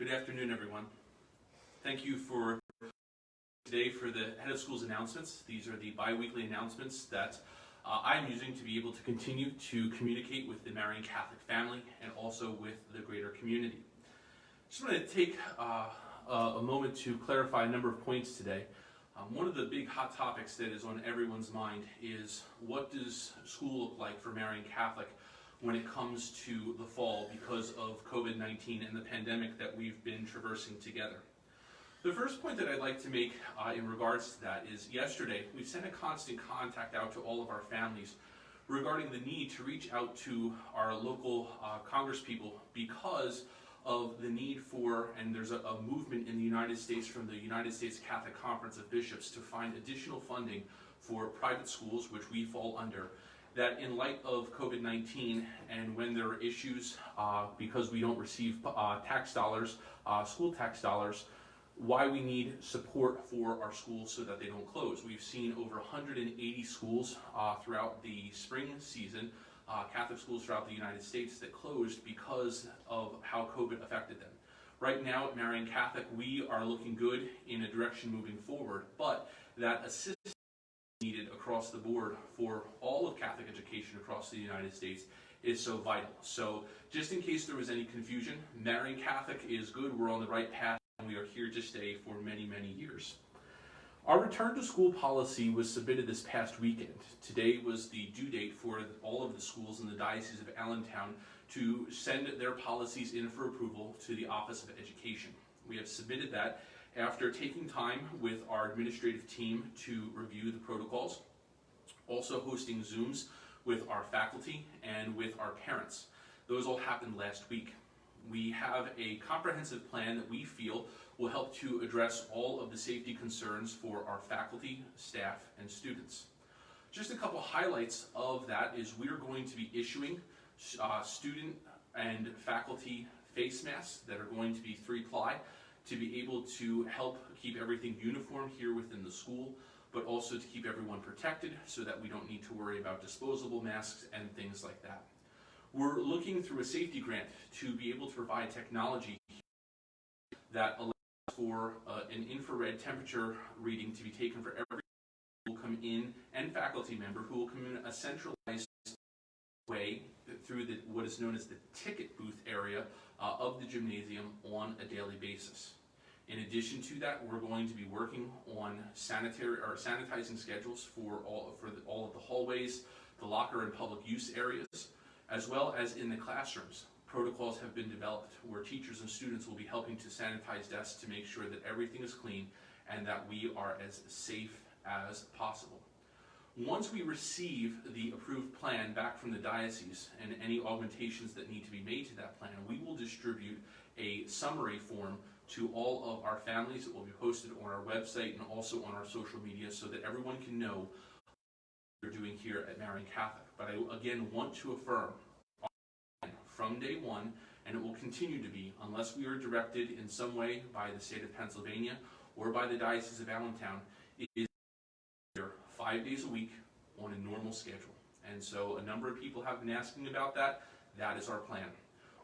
Good afternoon, everyone. Thank you for today for the Head of Schools announcements. These are the bi-weekly announcements that I'm using to be able to continue to communicate with the Marian Catholic family and also with the greater community. Just want to take a moment to clarify a number of points today. One of the big hot topics that is on everyone's mind is, what does school look like for Marian Catholic when it comes to the fall because of COVID-19 and the pandemic that we've been traversing together. The first point that I'd like to make in regards to that is, yesterday we sent a constant contact out to all of our families regarding the need to reach out to our local congresspeople because of the need for, and there's a movement in the United States from the United States Catholic Conference of Bishops to find additional funding for private schools, which we fall under, that in light of COVID-19 and when there are issues because we don't receive tax dollars, school tax dollars, why we need support for our schools so that they don't close. We've seen over 180 schools throughout the spring season, Catholic schools throughout the United States, that closed because of how COVID affected them. Right now at Marian Catholic, we are looking good in a direction moving forward, but that assistance needed across the board for all of Catholic education across the United States is so vital. So just in case there was any confusion, Marian Catholic is good, we're on the right path, and we are here to stay for many, many years. Our return to school policy was submitted this past weekend. Today was the due date for all of the schools in the Diocese of Allentown to send their policies in for approval to the Office of Education. We have submitted that after taking time with our administrative team to review the protocols, also hosting Zooms with our faculty and with our parents. Those all happened last week. We have a comprehensive plan that we feel will help to address all of the safety concerns for our faculty, staff, and students. Just a couple highlights of that is we're going to be issuing student and faculty face masks that are going to be 3-ply to be able to help keep everything uniform here within the school, but also to keep everyone protected so that we don't need to worry about disposable masks and things like that. We're looking through a safety grant to be able to provide technology that allows for an infrared temperature reading to be taken for every who will come in and faculty member who will come in a centralized way through what is known as the ticket booth area of the gymnasium on a daily basis. In addition to that, we're going to be working on sanitizing schedules for all of the hallways, the locker and public use areas, as well as in the classrooms. Protocols have been developed where teachers and students will be helping to sanitize desks to make sure that everything is clean and that we are as safe as possible. Once we receive the approved plan back from the diocese and any augmentations that need to be made to that plan, we will distribute a summary form to all of our families. It will be posted on our website and also on our social media so that everyone can know what we're doing here at Marian Catholic. But I again want to affirm from day one, and it will continue to be unless we are directed in some way by the state of Pennsylvania or by the Diocese of Allentown, it is 5 days a week on a normal schedule. And so a number of people have been asking about that. That is our plan.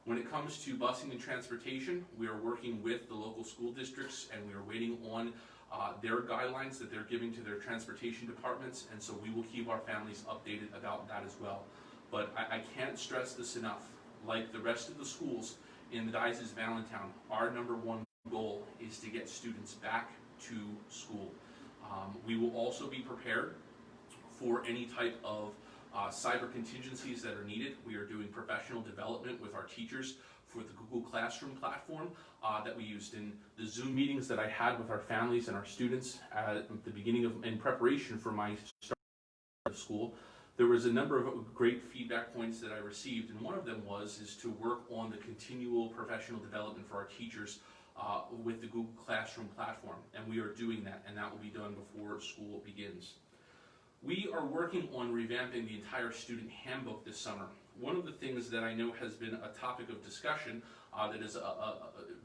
When it comes to busing and transportation, we are working with the local school districts and we are waiting on their guidelines that they're giving to their transportation departments, and so we will keep our families updated about that as well. But I can't stress this enough. Like the rest of the schools in the Diocese of Allentown, our number one goal is to get students back to school. We will also be prepared for any type of cyber contingencies that are needed. We are doing professional development with our teachers for the Google Classroom platform that we used in the Zoom meetings that I had with our families and our students at the beginning of, in preparation for my start of school. There was a number of great feedback points that I received, and one of them is to work on the continual professional development for our teachers with the Google Classroom platform, and we are doing that, and that will be done before school begins. We are working on revamping the entire student handbook this summer. One of the things that I know has been a topic of discussion that is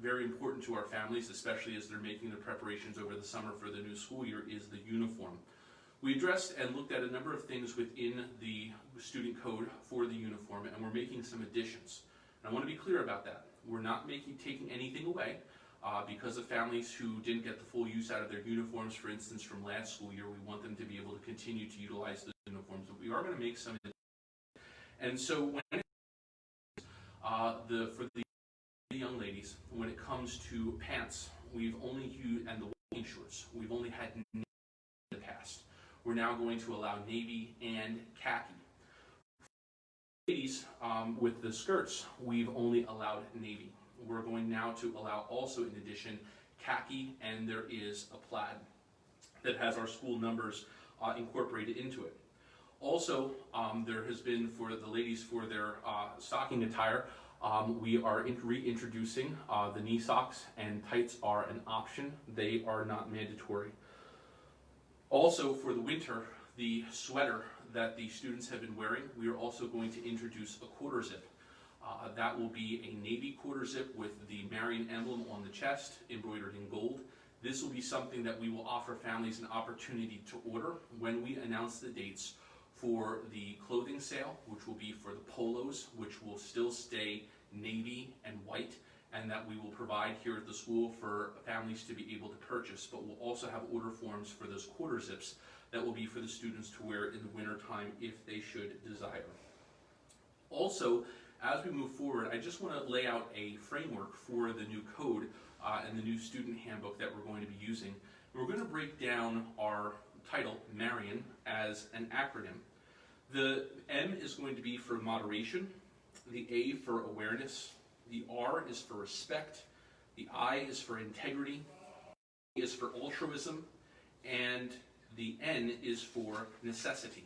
very important to our families, especially as they're making the preparations over the summer for the new school year, is the uniform. We addressed and looked at a number of things within the student code for the uniform, and we're making some additions. And I want to be clear about that. We're not taking anything away. Because of families who didn't get the full use out of their uniforms, for instance, from last school year, we want them to be able to continue to utilize those uniforms, but we are going to make some. And so when for the young ladies, when it comes to pants, we've only used, and the walking shorts, we've only had navy in the past. We're now going to allow navy and khaki. Ladies, with the skirts, we've only allowed navy. We're going now to allow also, in addition, khaki, and there is a plaid that has our school numbers incorporated into it. Also, there has been, for the ladies, for their stocking attire, we are reintroducing the knee socks, and tights are an option. They are not mandatory. Also, for the winter, the sweater that the students have been wearing, we are also going to introduce a quarter zip. That will be a navy quarter zip with the Marian emblem on the chest, embroidered in gold. This will be something that we will offer families an opportunity to order when we announce the dates for the clothing sale, which will be for the polos, which will still stay navy and white, and that we will provide here at the school for families to be able to purchase. But we'll also have order forms for those quarter zips that will be for the students to wear in the winter time if they should desire. Also, as we move forward, I just want to lay out a framework for the new code and the new student handbook that we're going to be using. And we're going to break down our title, Marian, as an acronym. The M is going to be for moderation, the A for awareness, the R is for respect, the I is for integrity, E is for altruism, and the N is for necessity.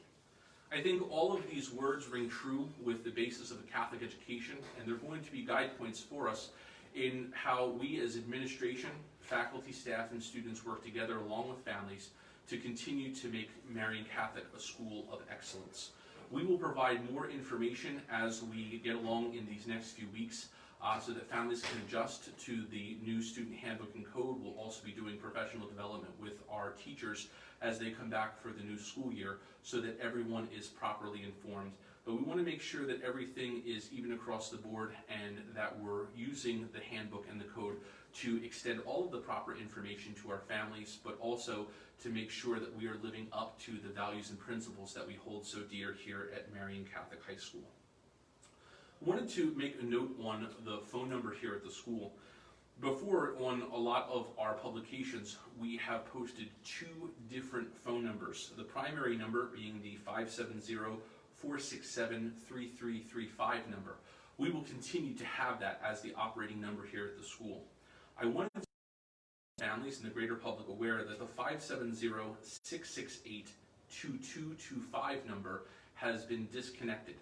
I think all of these words ring true with the basis of a Catholic education, and they're going to be guide points for us in how we as administration, faculty, staff, and students work together along with families to continue to make Marian Catholic a school of excellence. We will provide more information as we get along in these next few weeks so that families can adjust to the new student handbook and code. We'll also be doing professional development with our teachers as they come back for the new school year so that everyone is properly informed. But we want to make sure that everything is even across the board and that we're using the handbook and the code to extend all of the proper information to our families, but also to make sure that we are living up to the values and principles that we hold so dear here at Marian Catholic High School. I wanted to make a note on the phone number here at the school. Before, on a lot of our publications, we have posted two different phone numbers. The primary number being the 570-467-3335 number. We will continue to have that as the operating number here at the school. I wanted to make families and the greater public aware that the 570-668-2225 number has been disconnected.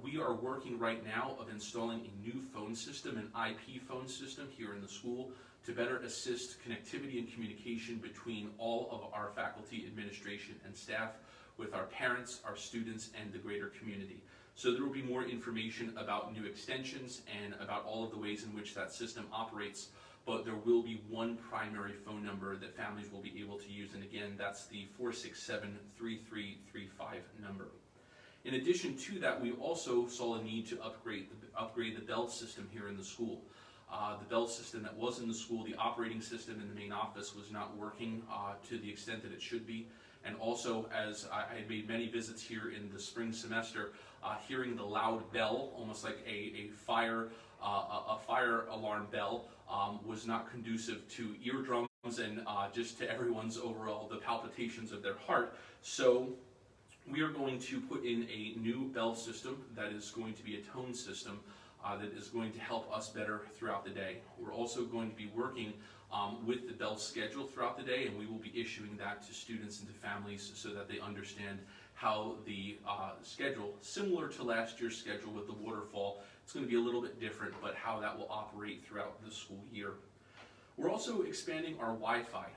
We are working right now of installing a new phone system, an IP phone system here in the school to better assist connectivity and communication between all of our faculty, administration, and staff with our parents, our students, and the greater community. So there will be more information about new extensions and about all of the ways in which that system operates, but there will be one primary phone number that families will be able to use, and again, that's the 467-3335 number. In addition to that, we also saw a need to upgrade the bell system here in the school. The bell system that was in the school, the operating system in the main office, was not working to the extent that it should be. And also, as I had made many visits here in the spring semester, hearing the loud bell, almost like a fire alarm bell, was not conducive to eardrums and just to everyone's overall, the palpitations of their heart. So we are going to put in a new bell system that is going to be a tone system that is going to help us better throughout the day. We're also going to be working with the bell schedule throughout the day, and we will be issuing that to students and to families so that they understand how the schedule, similar to last year's schedule with the waterfall, it's going to be a little bit different, but how that will operate throughout the school year. We're also expanding our Wi-Fi.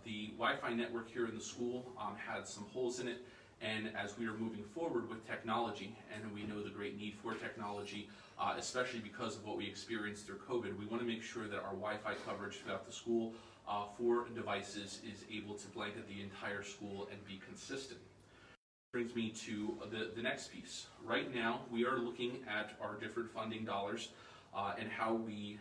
The Wi-Fi network here in the school had some holes in it, and as we are moving forward with technology, and we know the great need for technology, especially because of what we experienced through COVID, we want to make sure that our Wi-Fi coverage throughout the school for devices is able to blanket the entire school and be consistent. Brings me to the next piece. Right now, we are looking at our different funding dollars and how we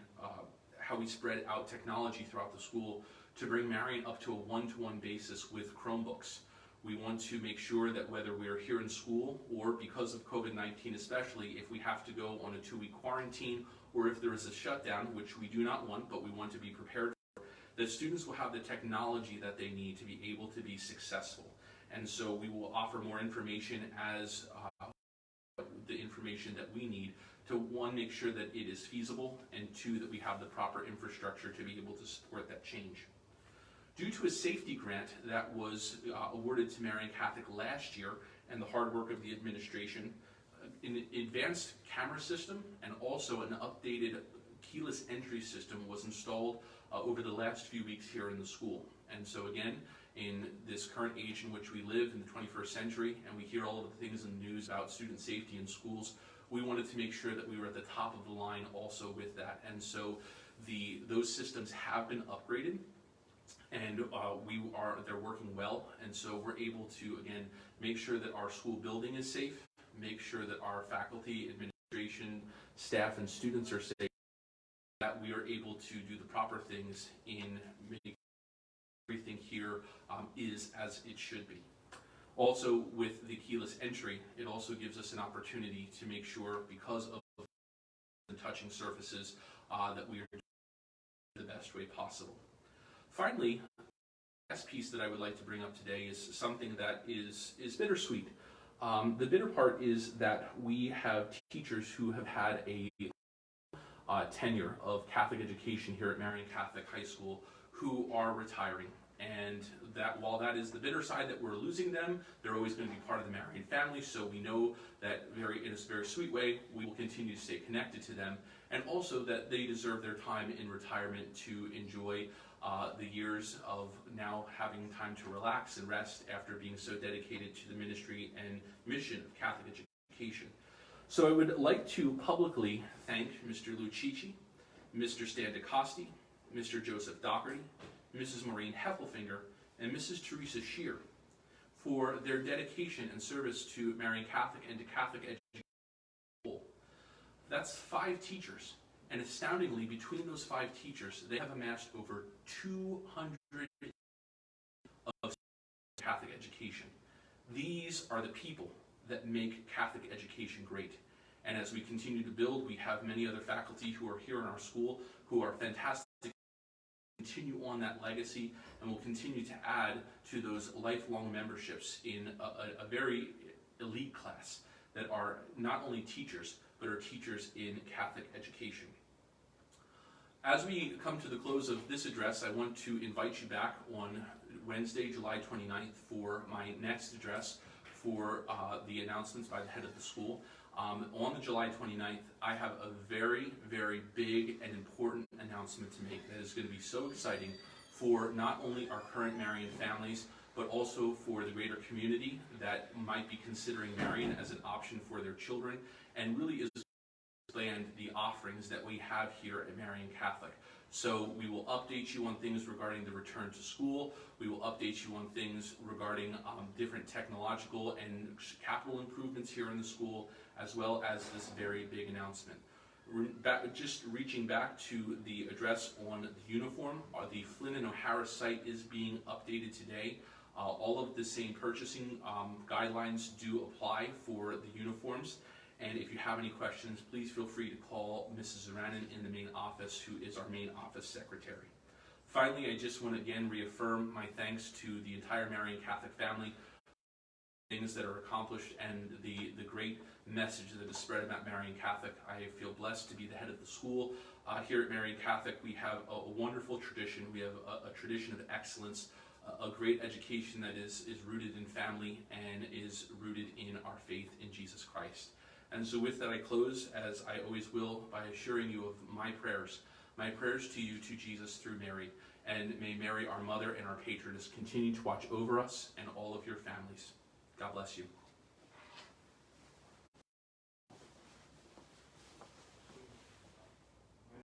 spread out technology throughout the school to bring Marian up to a one-to-one basis with Chromebooks. We want to make sure that whether we are here in school or because of COVID-19 especially, if we have to go on a 2-week quarantine or if there is a shutdown, which we do not want, but we want to be prepared for, that students will have the technology that they need to be able to be successful. And so we will offer more information as the information that we need to, one, make sure that it is feasible, and two, that we have the proper infrastructure to be able to support that change. Due to a safety grant that was awarded to Marian Catholic last year and the hard work of the administration, an advanced camera system and also an updated keyless entry system was installed over the last few weeks here in the school. And so again, in this current age in which we live in the 21st century, and we hear all of the things in the news about student safety in schools, we wanted to make sure that we were at the top of the line also with that. And so those systems have been upgraded, and they're working well. And so we're able to, again, make sure that our school building is safe, make sure that our faculty, administration, staff, and students are safe, that we are able to do the proper things in making everything here is as it should be. Also, with the keyless entry, it also gives us an opportunity to make sure, because of the touching surfaces, that we are doing it the best way possible. Finally, the last piece that I would like to bring up today is something that is bittersweet. The bitter part is that we have teachers who have had a tenure of Catholic education here at Marian Catholic High School who are retiring. And that while that is the bitter side that we're losing them, they're always going to be part of the Marian family, so we know that in a very sweet way, we will continue to stay connected to them, and also that they deserve their time in retirement to enjoy the years of now having time to relax and rest after being so dedicated to the ministry and mission of Catholic education. So I would like to publicly thank Mr. Lucici, Mr. Stan DeCosti, Mr. Joseph Doherty, Mrs. Maureen Heffelfinger, and Mrs. Teresa Shear for their dedication and service to Marian Catholic and to Catholic education. That's 5 teachers, and astoundingly, between those 5 teachers, they have amassed over 200 of Catholic education. These are the people that make Catholic education great. And as we continue to build, we have many other faculty who are here in our school who are fantastic, continue on that legacy, and will continue to add to those lifelong memberships in a very elite class that are not only teachers, but are teachers in Catholic education. As we come to the close of this address, I want to invite you back on Wednesday, July 29th for my next address for the announcements by the head of the school. On the July 29th, I have a very, very big and important announcement to make that is going to be so exciting for not only our current Marian families, but also for the greater community that might be considering Marian as an option for their children, and really is expand the offerings that we have here at Marian Catholic. So we will update you on things regarding the return to school. We will update you on things regarding different technological and capital improvements here in the school, as well as this very big announcement. Just reaching back to the address on the uniform, the Flynn and O'Hara site is being updated today. All of the same purchasing guidelines do apply for the uniforms. And if you have any questions, please feel free to call Mrs. Zaranin in the main office, who is our main office secretary. Finally, I just want to again reaffirm my thanks to the entire Marian Catholic family, things that are accomplished, and the great message that is spread about Marian Catholic. I feel blessed to be the head of the school. Here at Marian Catholic, we have a wonderful tradition. We have a tradition of excellence, a great education that is rooted in family and is rooted in our faith in Jesus Christ. And so with that, I close, as I always will, by assuring you of my prayers to you, to Jesus through Mary. And may Mary, our mother and our patroness, continue to watch over us and all of your families. God bless you.